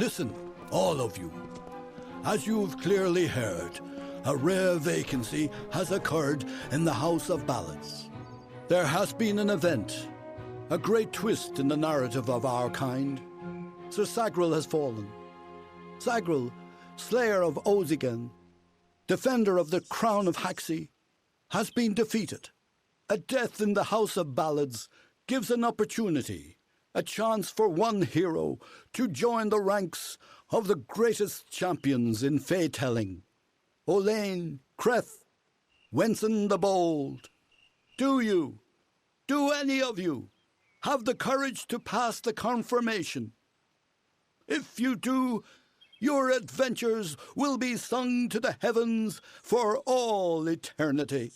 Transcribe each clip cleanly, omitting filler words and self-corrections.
Listen, all of you. As you've clearly heard, a rare vacancy has occurred in the House of Ballads. There has been an event, a great twist in the narrative of our kind. Sir Sagril has fallen. Sagril, slayer of Ozigan, defender of the crown of Haxi, has been defeated. A death in the House of Ballads gives an opportunity, a chance for one hero to join the ranks of the greatest champions in fey-telling. Olaine, Creth, Wenson the Bold. Do any of you, have the courage to pass the confirmation? If you do, your adventures will be sung to the heavens for all eternity.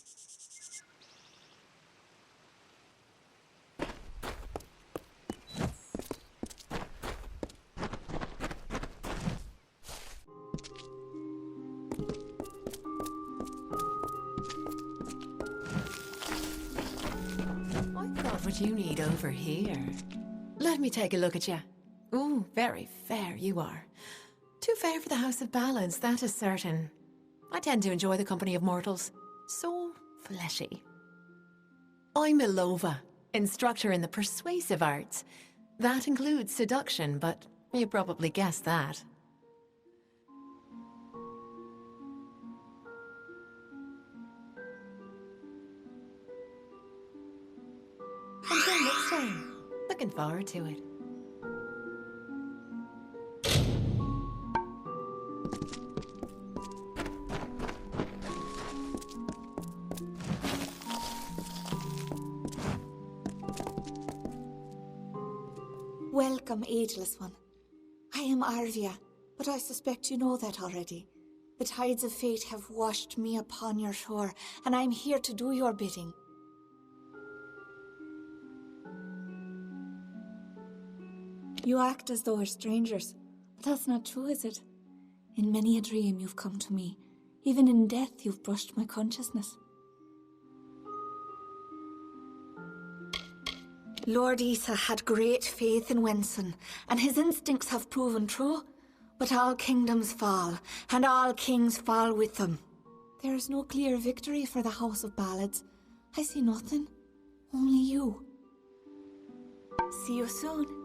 What you need over here. Let me take a look at you. Ooh, very fair you are. Too fair for the House of Ballads, that is certain. I tend to enjoy the company of mortals. So fleshy. I'm Ilova, instructor in the persuasive arts. That includes seduction, but you probably guessed that. Until next time. Looking forward to it. Welcome, ageless one. I am Arvia, but I suspect you know that already. The tides of fate have washed me upon your shore, and I am here to do your bidding. You act as though we're strangers, but that's not true, is it? In many a dream you've come to me. Even in death you've brushed my consciousness. Lord Isa had great faith in Wenson, and his instincts have proven true. But all kingdoms fall, and all kings fall with them. There is no clear victory for the House of Ballads. I see nothing. Only you. See you soon.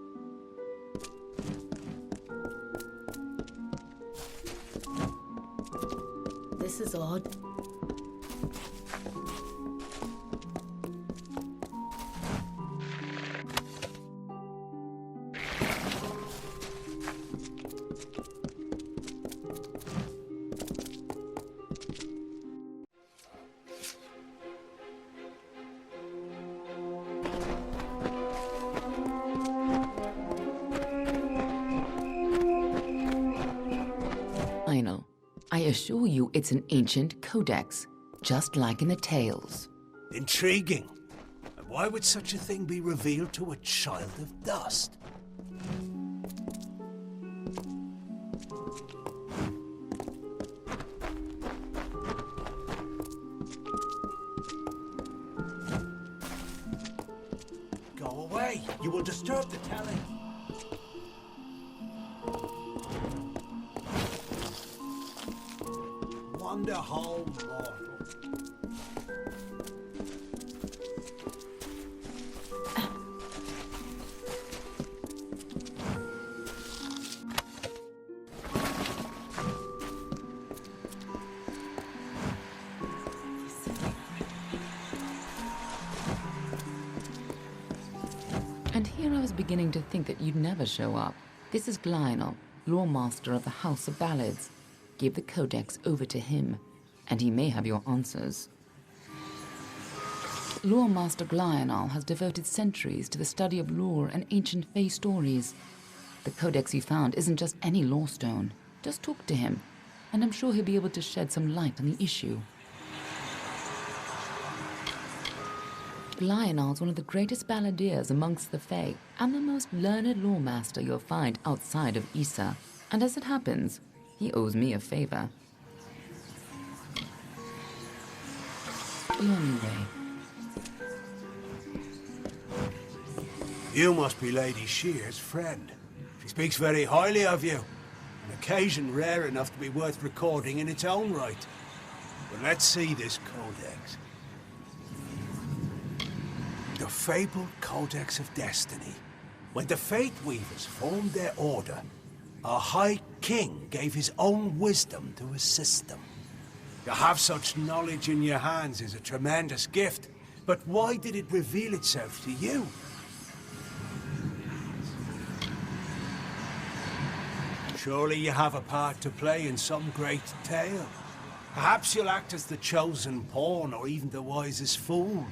This is odd. I know. I assure you it's an ancient codex, just like in the tales. Intriguing. And why would such a thing be revealed to a child of dust? Go away. You will disturb the telling. Wander home, mortal. And here I was beginning to think that you'd never show up. This is Glionel, Lore Master of the House of Ballads. Give the codex over to him, and he may have your answers. Lore Master Glionel has devoted centuries to the study of lore and ancient Fey stories. The codex you found isn't just any lore stone. Just talk to him, and I'm sure he'll be able to shed some light on the issue. Glionel's one of the greatest balladeers amongst the Fey, and the most learned lore master you'll find outside of Isa. And as it happens, he owes me a favor. Your new way. You must be Lady Shear's friend. She speaks very highly of you. occasion rare enough to be worth recording in its own right. But let's see this codex. The fabled Codex of Destiny. When the Fate Weavers formed their order, our High King gave his own wisdom to assist them. To have such knowledge in your hands is a tremendous gift, but why did it reveal itself to you? Surely you have a part to play in some great tale. Perhaps you'll act as the chosen pawn or even the wisest fool.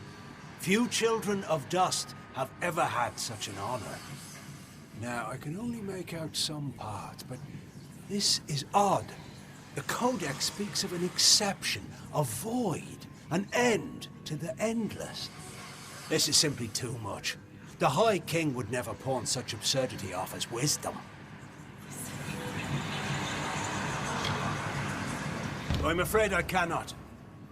Few children of dust have ever had such an honor. Now, I can only make out some parts, but this is odd. The Codex speaks of an exception, a void, an end to the endless. This is simply too much. The High King would never pawn such absurdity off as wisdom. I'm afraid I cannot.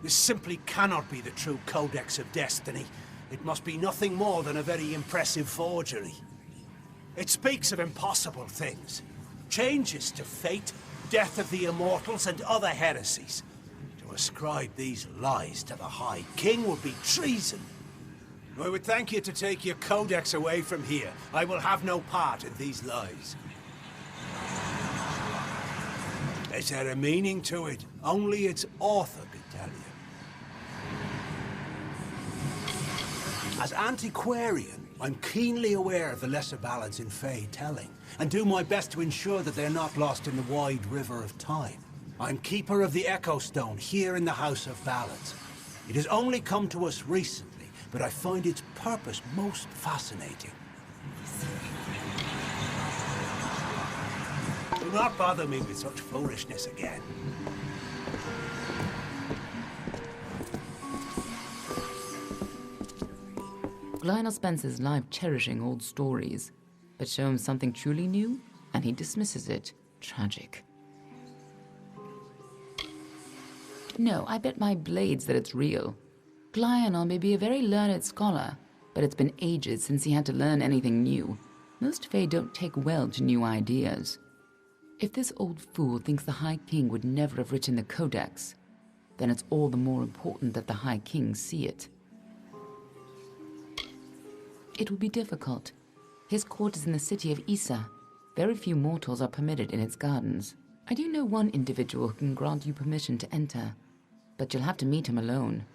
This simply cannot be the true Codex of Destiny. It must be nothing more than a very impressive forgery. It speaks of impossible things. Changes to fate, death of the immortals, and other heresies. To ascribe these lies to the High King would be treason. I would thank you to take your Codex away from here. I will have no part in these lies. Is there a meaning to it? Only its author could tell you. As antiquarian, I'm keenly aware of the lesser ballads in Fey telling, and do my best to ensure that they're not lost in the wide river of time. I'm keeper of the Echo Stone here in the House of Ballads. It has only come to us recently, but I find its purpose most fascinating. Do not bother me with such foolishness again. Lionel spends his life cherishing old stories, but show him something truly new, and he dismisses it. Tragic. No, I bet my blades that it's real. Lionel may be a very learned scholar, but it's been ages since he had to learn anything new. Most Fae don't take well to new ideas. If this old fool thinks the High King would never have written the Codex, then it's all the more important that the High King see it. It will be difficult. His court is in the city of Issa. Very few mortals are permitted in its gardens. I do know one individual who can grant you permission to enter, but you'll have to meet him alone.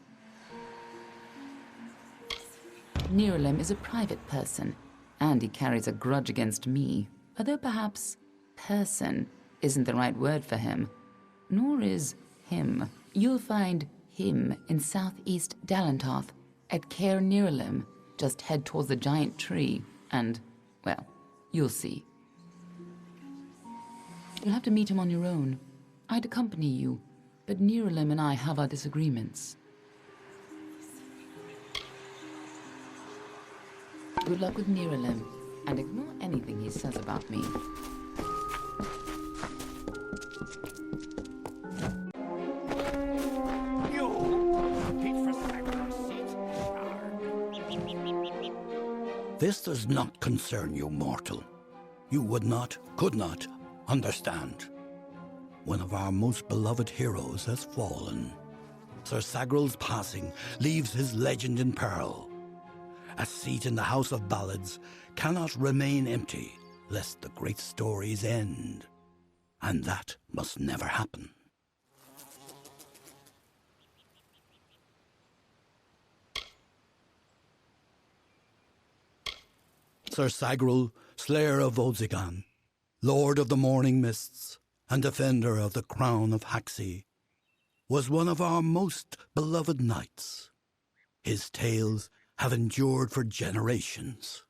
Nirelem is a private person, and he carries a grudge against me, although perhaps person isn't the right word for him, nor is him. You'll find him in southeast Dalantoth at Caer Nirelem. Just head towards the giant tree, and, well, you'll see. You'll have to meet him on your own. I'd accompany you, but Nirelem and I have our disagreements. Good luck with Nirelem, and ignore anything he says about me. This does not concern you, mortal. You would not, could not, understand. One of our most beloved heroes has fallen. Sir Sagral's passing leaves his legend in peril. A seat in the House of Ballads cannot remain empty, lest the great stories end. And that must never happen. Sir Sagral, Slayer of Volzigan, Lord of the Morning Mists, and Defender of the Crown of Haxi, was one of our most beloved knights. His tales have endured for generations.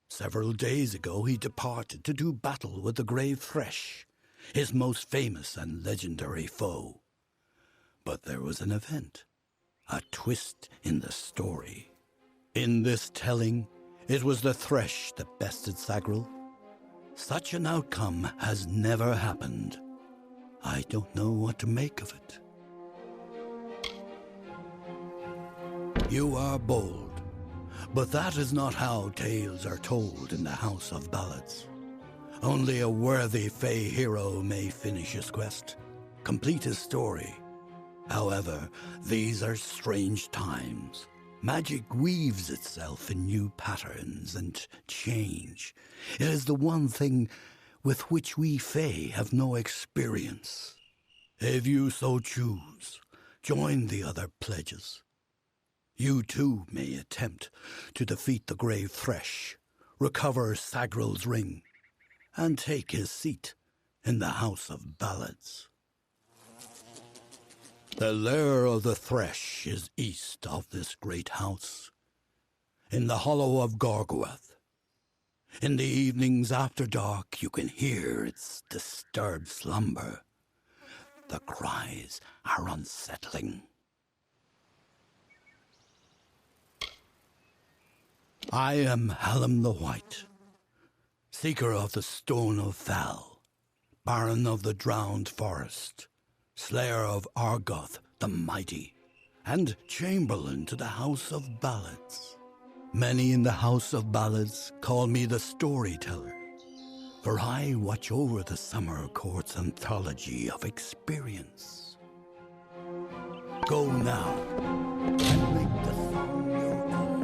Several days ago he departed to do battle with the Grave Thresh, his most famous and legendary foe. But there was an event, a twist in the story. In this telling, it was the Thresh that bested Sagral. Such an outcome has never happened. I don't know what to make of it. You are bold, but that is not how tales are told in the House of Ballads. Only a worthy Fey hero may finish his quest, complete his story. However, these are strange times. Magic weaves itself in new patterns and change. It is the one thing with which we Fey have no experience. If you so choose, join the other pledges. You too may attempt to defeat the Grey Thresh, recover Sagral's ring, and take his seat in the House of Ballads. The lair of the Thresh is east of this great house, in the hollow of Gorgoath. In the evenings after dark, you can hear its disturbed slumber. The cries are unsettling. I am Hallam the White, seeker of the Stone of Val, Baron of the Drowned Forest, Slayer of Argoth the Mighty, and Chamberlain to the House of Ballads. Many in the House of Ballads call me the Storyteller, for I watch over the Summer Court's anthology of experience. Go now, and make the song your own.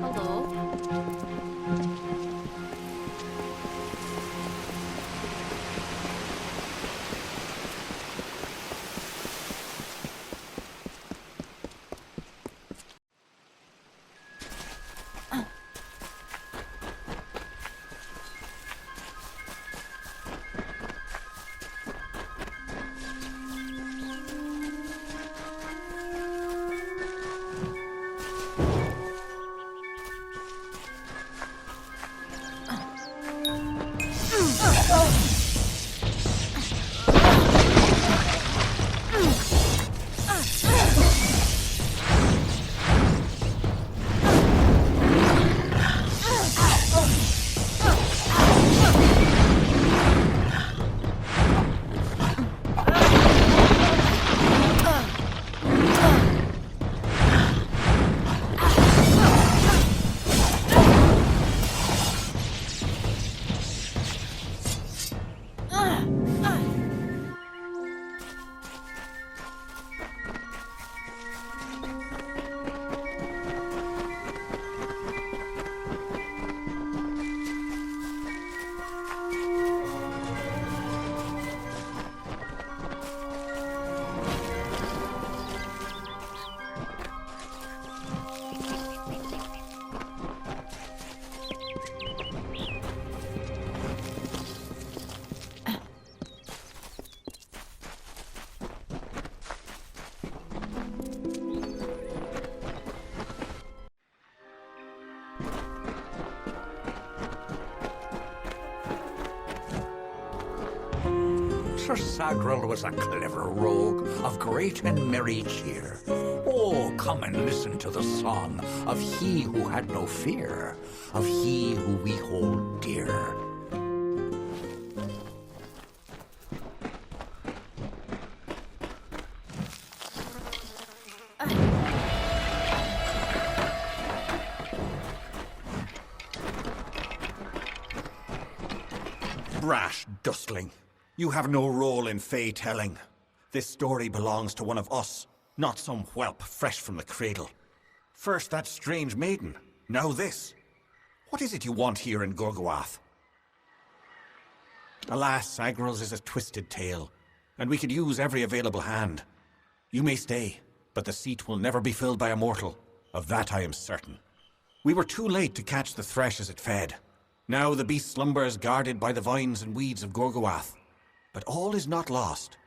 Hello? Sir Sagral was a clever rogue of great and merry cheer. Oh, come and listen to the song of he who had no fear, of he who we hold dear. — Brash dustling. You have no role in Fey telling. This story belongs to one of us, not some whelp fresh from the cradle. First that strange maiden, now this. What is it you want here in Gorgoath? Alas, Sagral's is a twisted tale, and we could use every available hand. You may stay, but the seat will never be filled by a mortal. Of that I am certain. We were too late to catch the thresh as it fed. Now the beast slumbers guarded by the vines and weeds of Gorgoath. But all is not lost.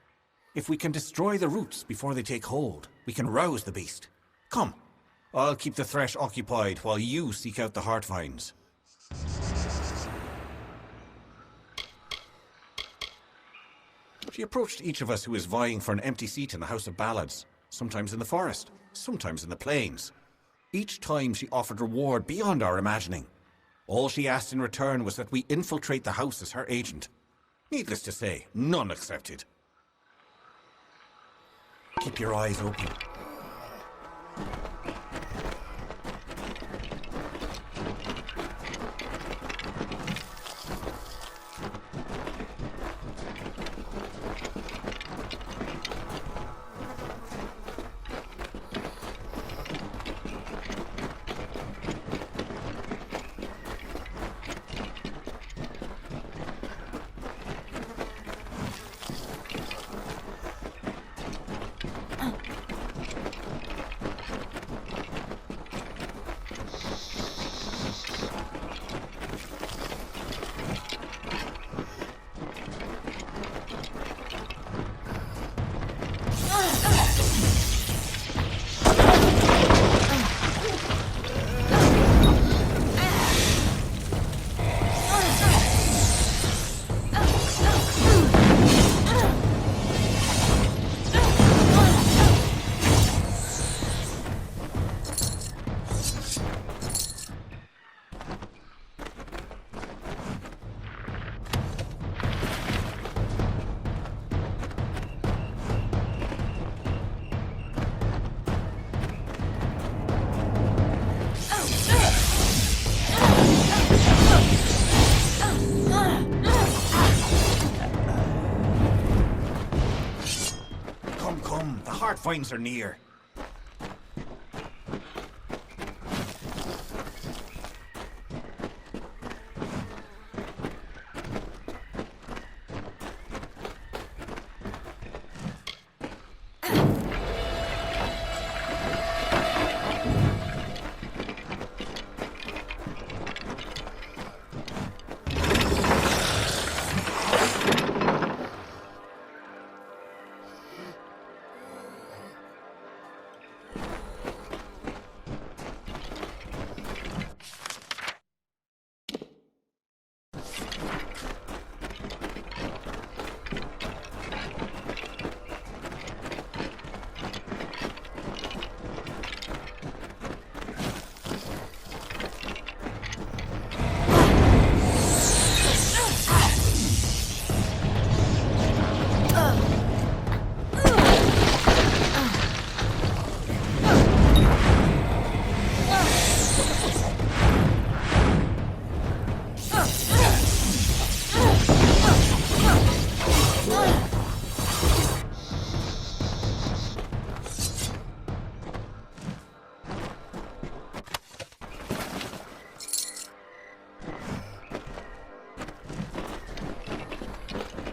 If we can destroy the roots before they take hold, we can rouse the beast. Come, I'll keep the thresh occupied while you seek out the heart vines. She approached each of us who is vying for an empty seat in the House of Ballads, sometimes in the forest, sometimes in the plains. Each time she offered reward beyond our imagining. All she asked in return was that we infiltrate the house as her agent. Needless to say, none accepted. Keep your eyes open. finds her near.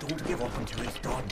Don't give up until it's done.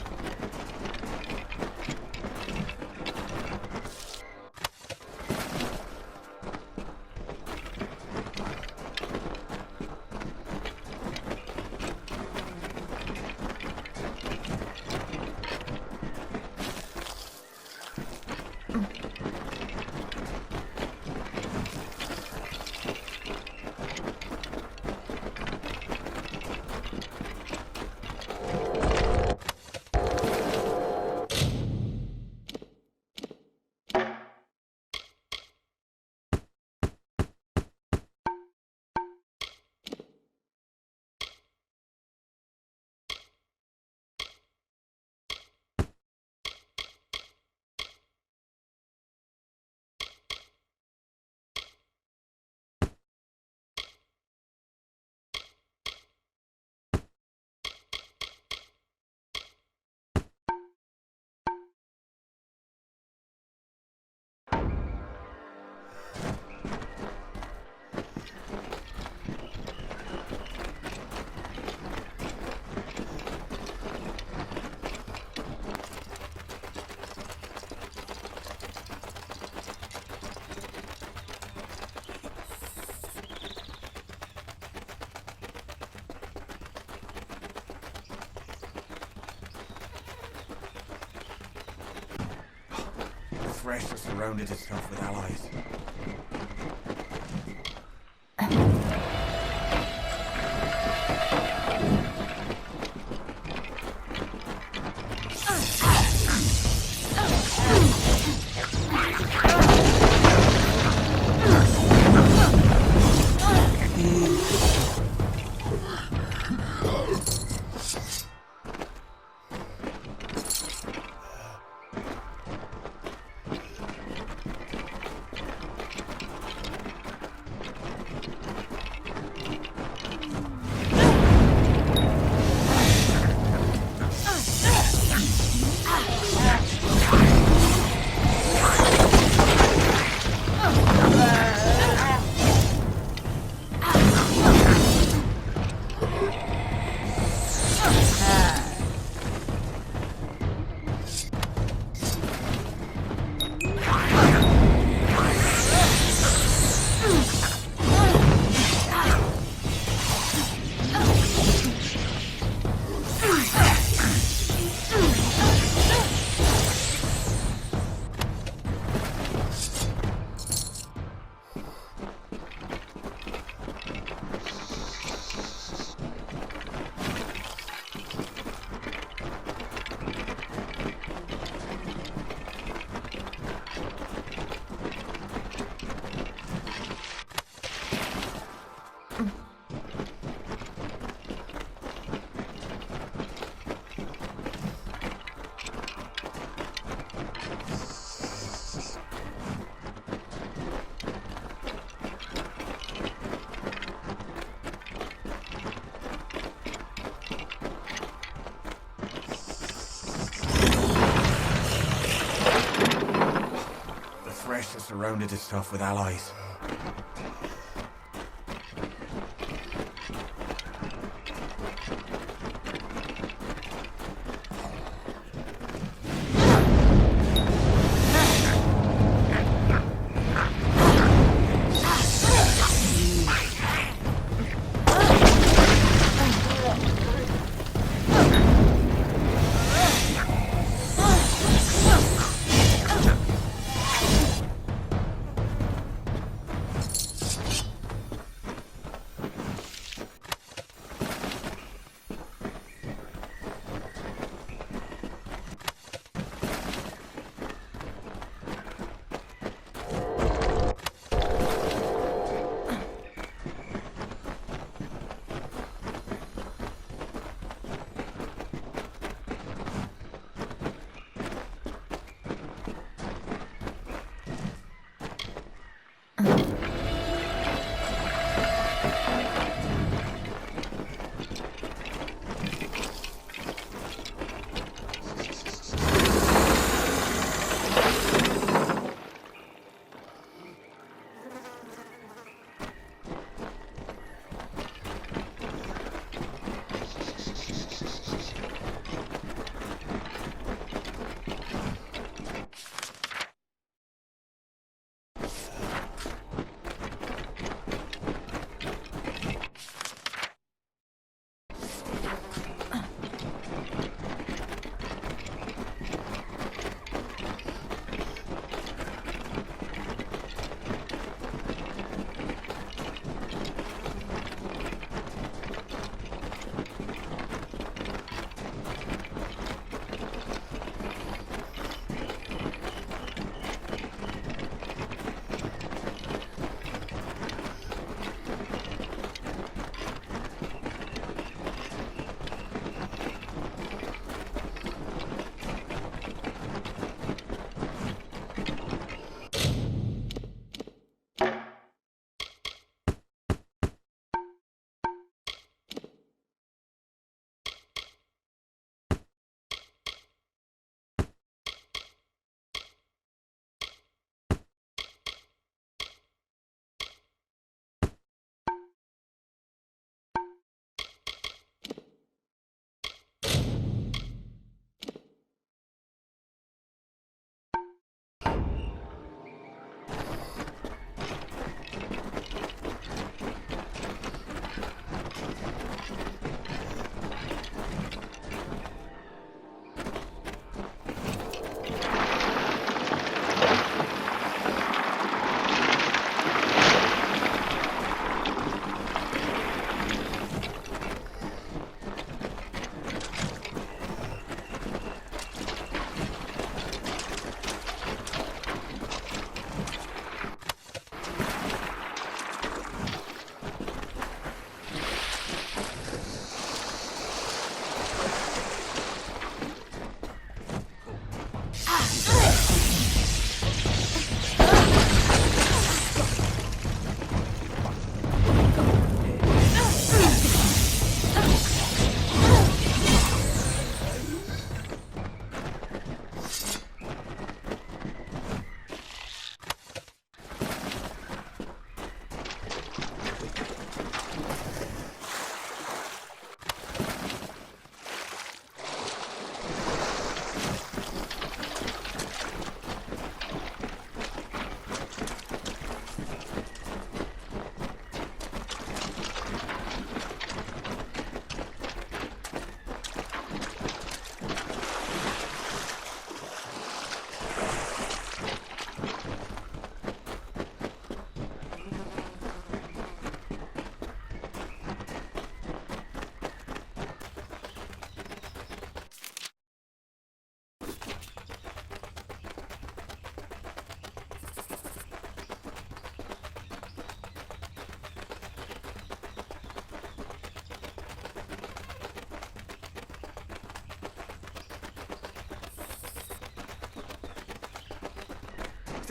Thresh has surrounded itself with allies. have surrounded itself with allies.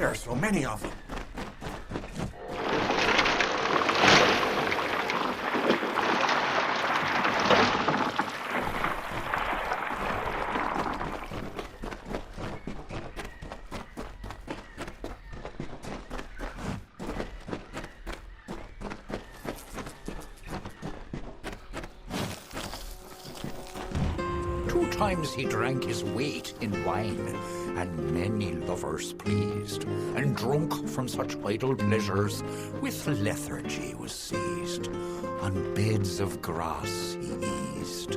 There are so many of them. Sometimes he drank his weight in wine, and many lovers pleased, and drunk from such idle pleasures, with lethargy was seized. On beds of grass he eased.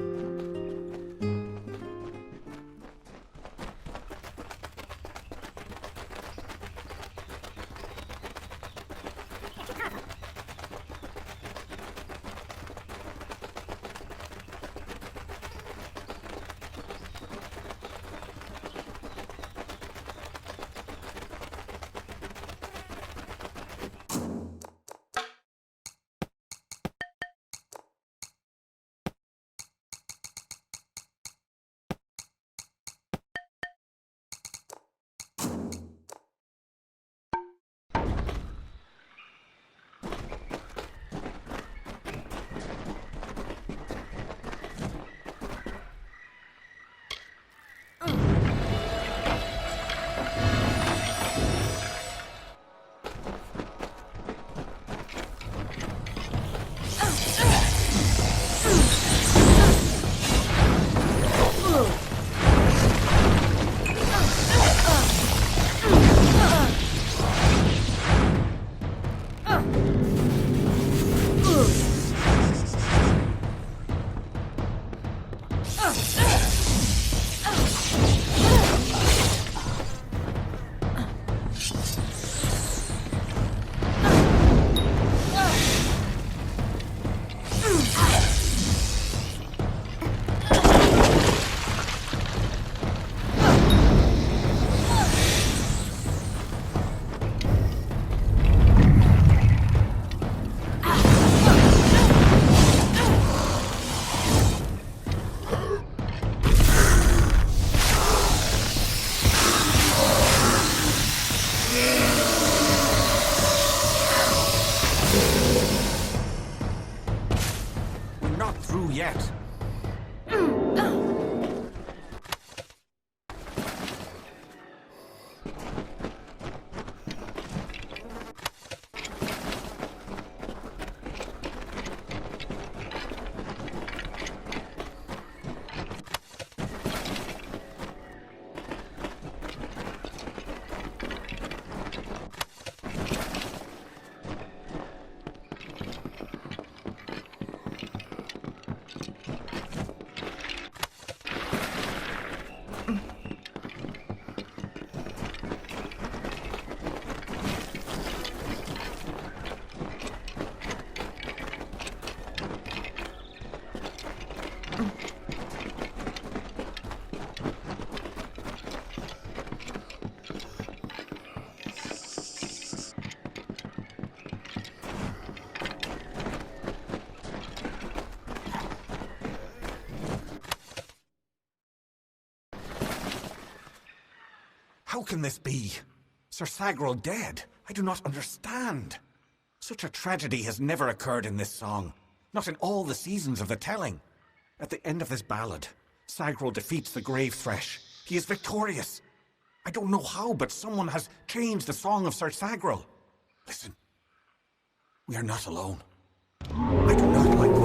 Yet. How can this be? Sir Sagrel dead? I do not understand. Such a tragedy has never occurred in this song. Not in all the seasons of the telling. At the end of this ballad, Sagrel defeats the Grave Thresh. He is victorious. I don't know how, but someone has changed the song of Sir Sagrel. Listen. We are not alone. I do not like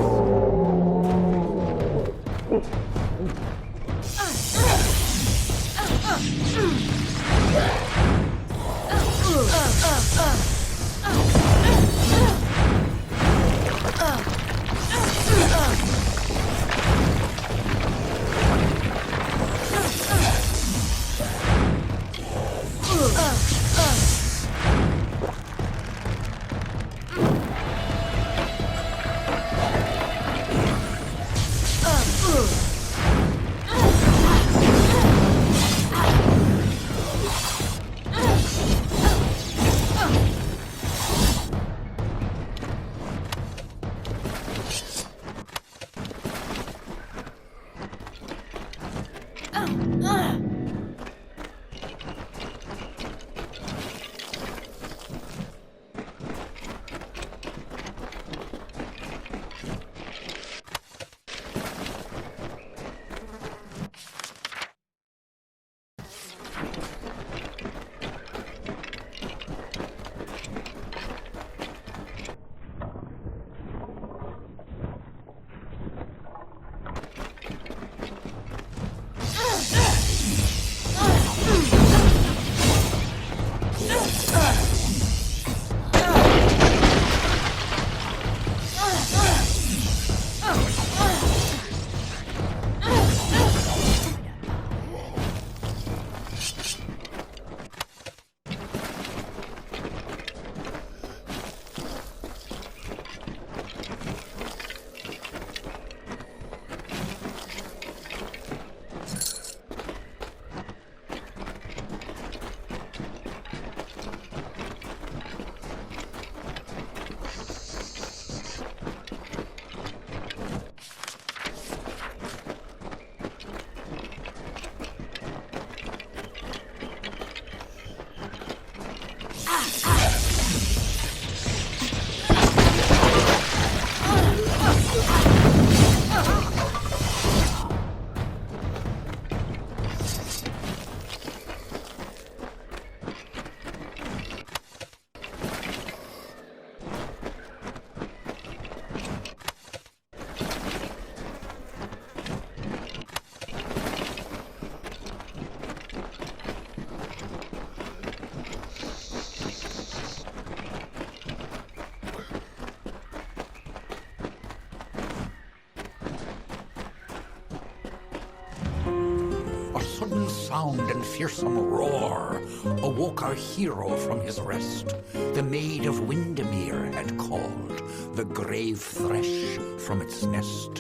sound and fearsome roar awoke our hero from his rest. The Maid of Windermere had called the grave thresh from its nest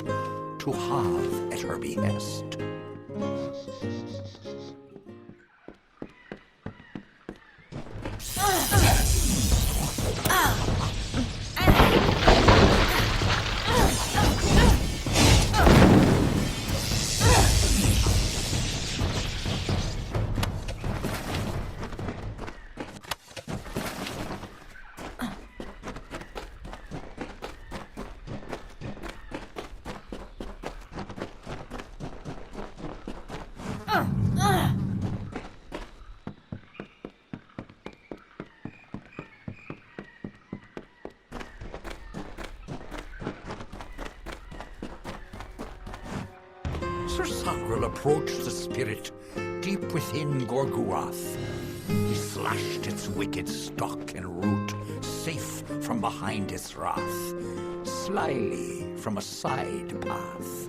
to have at her behest. Sir Sagrel approached the spirit deep within Gorguath. He slashed its wicked stock and root, safe from behind its wrath, slyly from a side path.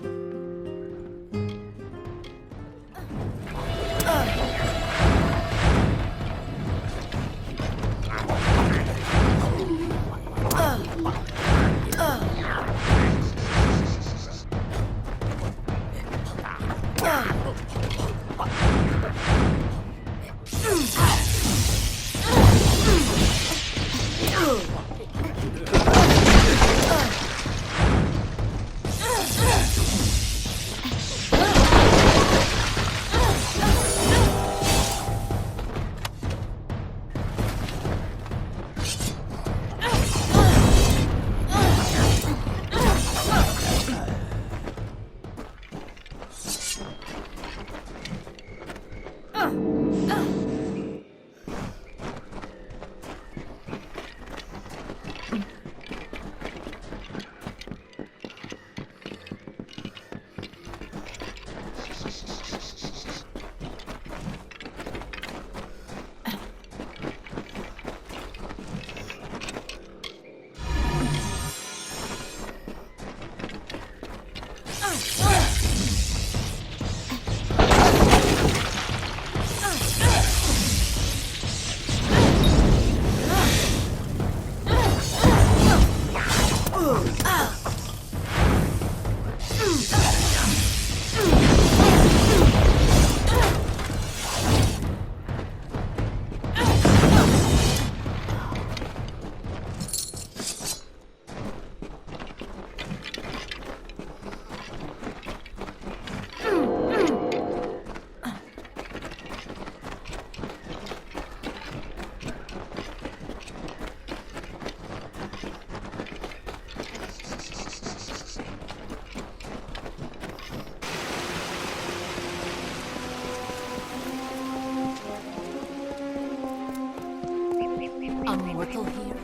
A mortal here?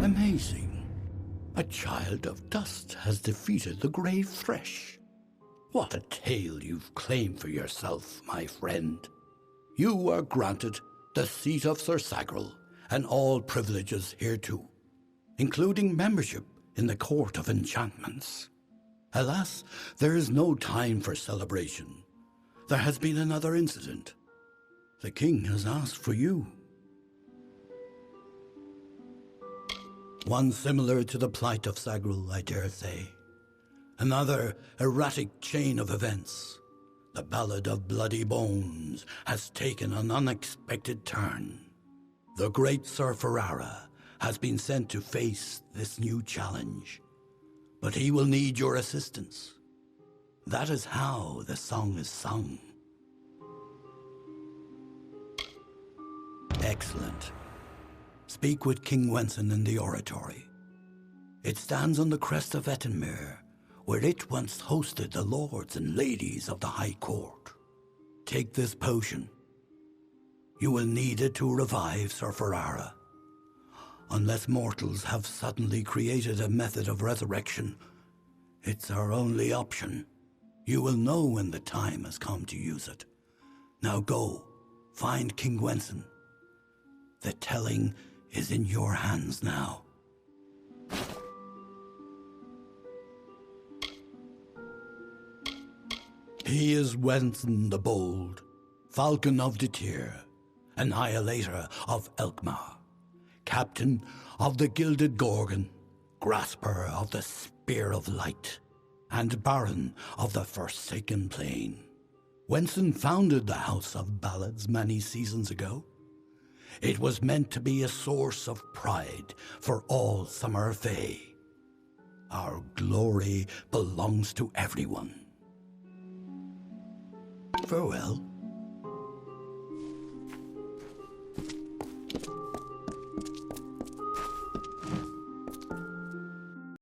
Amazing. A child of dust has defeated the grave thresh. What a tale you've claimed for yourself, my friend. You are granted the seat of Sir Sagrel and all privileges hereto, including membership in the Court of Enchantments. Alas, there is no time for celebration. There has been another incident. The king has asked for you. One similar to the plight of Sagrel, I dare say. Another erratic chain of events. The Ballad of Bloody Bones has taken an unexpected turn. The great Sir Ferrara has been sent to face this new challenge, but he will need your assistance. That is how the song is sung. Excellent. Speak with King Wenson in the oratory. It stands on the crest of Ettenmere, where it once hosted the lords and ladies of the High Court. Take this potion. You will need it to revive Sir Ferrara. Unless mortals have suddenly created a method of resurrection, it's our only option. You will know when the time has come to use it. Now go, find King Wenson. The telling is in your hands now. He is Wenson the Bold, Falcon of the Tyr, Annihilator of Elkmar, Captain of the Gilded Gorgon, Grasper of the Spear of Light, and Baron of the Forsaken Plain. Wenson founded the House of Ballads many seasons ago. It was meant to be a source of pride for all Summer Fae. Our glory belongs to everyone. Farewell.